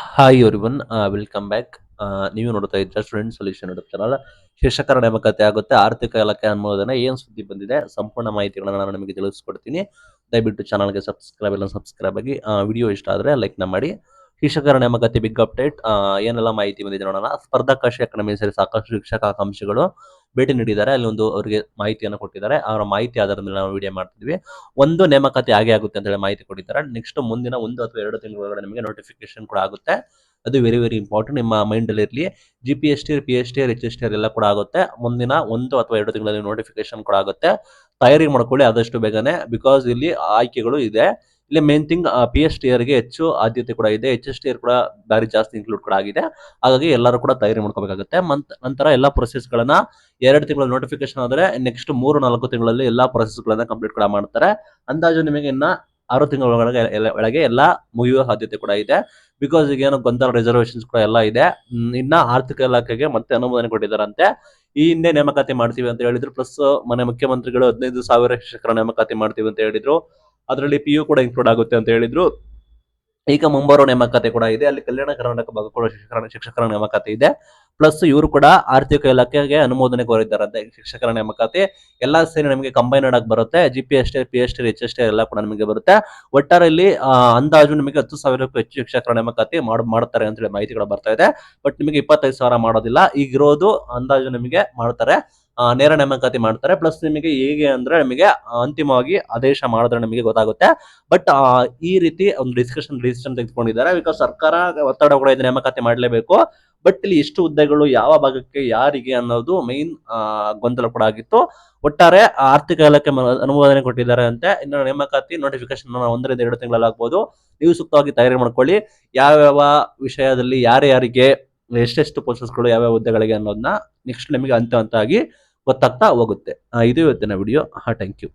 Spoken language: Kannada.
Hi everyone, welcome back. ನೀವು ನೋಡ್ತಾ ಇದ್ದೀರಾ ಸ್ಟೂಡೆಂಟ್ ಸೊಲ್ಯೂಷನ್ ಯೂಟ್ಯೂಬ್ ಚಾನಲ್. ಶಿಕ್ಷಕರ ನೇಮಕಾತಿ ಆಗುತ್ತೆ, ಆರ್ಥಿಕ ಇಲಾಖೆ ಅನುಮೋದನೆ, ಏನು ಸುದ್ದಿ ಬಂದಿದೆ, ಸಂಪೂರ್ಣ ಮಾಹಿತಿಗಳನ್ನ ನಾನು ನಿಮಗೆ ತಿಳಿಸ್ಕೊಡ್ತೀನಿ. ದಯವಿಟ್ಟು ಚಾನಲ್ಗೆ ಸಬ್ಸ್ಕ್ರೈಬ್ ಆಗಿ. ವಿಡಿಯೋ ಇಷ್ಟ ಆದರೆ ಲೈಕ್ನ ಮಾಡಿ. ಶಿಕ್ಷಕರ ನೇಮಕಾತಿ ಬಿಗ್ ಅಪ್ಡೇಟ್, ಏನೆಲ್ಲ ಮಾಹಿತಿ ಬಂದಿದೆ ನೋಡೋಣ. ಸ್ಪರ್ಧಾಕಾಶಿ ಅಕಾಡೆಮಿ ಸೇರಿ ಸಾಕಷ್ಟು ಶಿಕ್ಷಕಾಕಾಂಕ್ಷಿಗಳು ಭೇಟಿ ನೀಡಿದ್ದಾರೆ. ಅಲ್ಲಿ ಒಂದು ಅವರಿಗೆ ಮಾಹಿತಿಯನ್ನು ಕೊಟ್ಟಿದ್ದಾರೆ. ಅವರ ಮಾಹಿತಿ ಆಧಾರದ ಮೇಲೆ ನಾವು ವಿಡಿಯೋ ಮಾಡ್ತಿದ್ವಿ. ಒಂದು ನೇಮಕಾತಿ ಆಗೇ ಆಗುತ್ತೆ ಅಂತ ಹೇಳಿ ಮಾಹಿತಿ ಕೊಟ್ಟಿದ್ದಾರೆ. ನೆಕ್ಸ್ಟ್ ಮುಂದಿನ 1 ಅಥವಾ 2 ತಿಂಗಳ ಒಳಗಡೆ ನಿಮಗೆ ನೋಟಿಫಿಕೇಶನ್ ಕೂಡ ಆಗುತ್ತೆ. ಅದು ವೆರಿ ವೆರಿ ಇಂಪಾರ್ಟೆಂಟ್, ನಿಮ್ಮ ಮೈಂಡ್ ಅಲ್ಲಿ ಇರಲಿ. GPST, PST, HST ಎಲ್ಲ ಕೂಡ ಆಗುತ್ತೆ. ಮುಂದಿನ 1 ಅಥವಾ 2 ತಿಂಗಳಲ್ಲಿ ನೋಟಿಫಿಕೇಶನ್ ಕೂಡ ಆಗುತ್ತೆ. ತಯಾರಿ ಮಾಡ್ಕೊಳ್ಳಿ ಆದಷ್ಟು ಬೇಗನೆ, ಬಿಕಾಸ್ ಇಲ್ಲಿ ಆಯ್ಕೆಗಳು ಇದೆ. ಇಲ್ಲಿ ಮೇನ್ ಥಿಂಗ್, PST ಅವರಿಗೆ ಹೆಚ್ಚು ಆದ್ಯತೆ ಕೂಡ ಇದೆ. HST ಕೂಡ ಬಾರಿ ಜಾಸ್ತಿ ಇನ್ಕ್ಲೂಡ್ ಕೂಡ ಆಗಿದೆ. ಹಾಗಾಗಿ ಎಲ್ಲರೂ ಕೂಡ ತಯಾರಿ ಮಾಡ್ಕೋಬೇಕಾಗುತ್ತೆ. ನಂತರ ಎಲ್ಲಾ ಪ್ರೊಸೆಸ್ ಗಳನ್ನ 2 ತಿಂಗಳ ನೋಟಿಫಿಕೇಶನ್ ಆದರೆ ನೆಕ್ಸ್ಟ್ 3-4 ತಿಂಗಳಲ್ಲಿ ಎಲ್ಲಾ ಪ್ರೊಸೆಸ್ ಗಳನ್ನ ಕಂಪ್ಲೀಟ್ ಕೂಡ ಮಾಡ್ತಾರೆ. ಅಂದಾಜು ನಿಮಗೆ ಇನ್ನ 6 ತಿಂಗಳ ಒಳಗೆ ಎಲ್ಲ ಮುಗಿಯುವ ಸಾಧ್ಯತೆ ಕೂಡ ಇದೆ. ಬಿಕಾಸ್ ಈಗ ಏನೋ ಗೊಂದಲ, ರಿಸರ್ವೇಶನ್ಸ್ ಕೂಡ ಎಲ್ಲ ಇದೆ. ಇನ್ನ ಆರ್ಥಿಕ ಇಲಾಖೆಗೆ ಮತ್ತೆ ಅನುಮೋದನೆ ಕೊಟ್ಟಿದ್ದಾರಂತೆ. ಈ ಹಿಂದೆ ನೇಮಕಾತಿ ಮಾಡ್ತೀವಿ ಅಂತ ಹೇಳಿದ್ರು. ಪ್ಲಸ್ ಮನೆ ಮುಖ್ಯಮಂತ್ರಿಗಳು 15,000 ಶಿಕ್ಷಕರ ನೇಮಕಾತಿ ಮಾಡ್ತೀವಿ ಅಂತ ಹೇಳಿದ್ರು. ಅದರಲ್ಲಿ PU ಕೂಡ ಇನ್ಕ್ಲೂಡ್ ಆಗುತ್ತೆ ಅಂತ ಹೇಳಿದ್ರು. ಈಗ ಮುಂಬರುವ ನೇಮಕಾತಿ ಕೂಡ ಇದೆ. ಅಲ್ಲಿ ಕಲ್ಯಾಣ ಕರ್ನಾಟಕ ಭಾಗ ಕೂಡ ಶಿಕ್ಷಕರ ನೇಮಕಾತಿ ಇದೆ. ಪ್ಲಸ್ ಇವರು ಕೂಡ ಆರ್ಥಿಕ ಇಲಾಖೆಗೆ ಅನುಮೋದನೆ ಕೋರಿದ್ದಾರಂತೆ. ಶಿಕ್ಷಕರ ನೇಮಕಾತಿ ಎಲ್ಲಾ ಸೇರಿ ನಮಗೆ ಕಂಬೈನ್ಡ್ ಆಗಿ ಬರುತ್ತೆ. GPST, PST, HST ಎಲ್ಲ ಕೂಡ ನಮಗೆ ಬರುತ್ತೆ. ಒಟ್ಟಾರೆ ಇಲ್ಲಿ ಅಂದಾಜು ನಿಮಗೆ 10,000ಕ್ಕೂ ಹೆಚ್ಚು ಶಿಕ್ಷಕರ ನೇಮಕಾತಿ ಮಾಡ್ತಾರೆ ಅಂತ ಹೇಳಿ ಮಾಹಿತಿಗಳು ಬರ್ತಾ ಇದೆ. ಬಟ್ ನಿಮಗೆ 25,000 ಮಾಡೋದಿಲ್ಲ. ಈಗಿರೋದು ಅಂದಾಜು ನಿಮಗೆ ಮಾಡ್ತಾರೆ. ನೇರ ನೇಮಕಾತಿ ಮಾಡ್ತಾರೆ. ಪ್ಲಸ್ ನಿಮಗೆ ಹೇಗೆ ಅಂದ್ರೆ ನಿಮಗೆ ಅಂತಿಮವಾಗಿ ಆದೇಶ ಮಾಡಿದ್ರೆ ನಿಮಗೆ ಗೊತ್ತಾಗುತ್ತೆ. ಬಟ್ ಈ ರೀತಿ ಒಂದು ಡಿಸಿಷನ್ ತೆಗೆದುಕೊಂಡಿದ್ದಾರೆ. ಬಿಕಾಸ್ ಸರ್ಕಾರ ಒತ್ತಡ ಕೂಡ ಇದೆ, ನೇಮಕಾತಿ ಮಾಡಲೇಬೇಕು. ಬಟ್ ಇಲ್ಲಿ ಎಷ್ಟು ಹುದ್ದೆಗಳು ಯಾವ ಭಾಗಕ್ಕೆ ಯಾರಿಗೆ ಅನ್ನೋದು ಮೈನ್ ಗೊಂದಲ ಕೂಡ ಆಗಿತ್ತು. ಒಟ್ಟಾರೆ ಆರ್ಥಿಕ ಇಲಾಖೆ ಅನುಮೋದನೆ ಕೊಟ್ಟಿದ್ದಾರೆ ಅಂತೆ. ಇನ್ನು ನೇಮಕಾತಿ ನೋಟಿಫಿಕೇಶನ್ 1-2 ತಿಂಗಳಲ್ಲಿ ಆಗ್ಬೋದು. ನೀವು ಸೂಕ್ತವಾಗಿ ತಯಾರಿ ಮಾಡ್ಕೊಳ್ಳಿ. ಯಾವ್ಯಾವ ವಿಷಯದಲ್ಲಿ ಯಾರ್ಯಾರಿಗೆ ಎಷ್ಟೆಷ್ಟು ಪೋಸ್ಟ್ಗಳು ಯಾವ್ಯಾವ ಹುದ್ದೆಗಳಿಗೆ ಅನ್ನೋದನ್ನ ನೆಕ್ಸ್ಟ್ ನಿಮಗೆ ಹಂತ ಹಂತವಾಗಿ ಗೊತ್ತಾಗ್ತಾ ಹೋಗುತ್ತೆ. ಇದು ಇವತ್ತಿನ ವಿಡಿಯೋ. Thank you.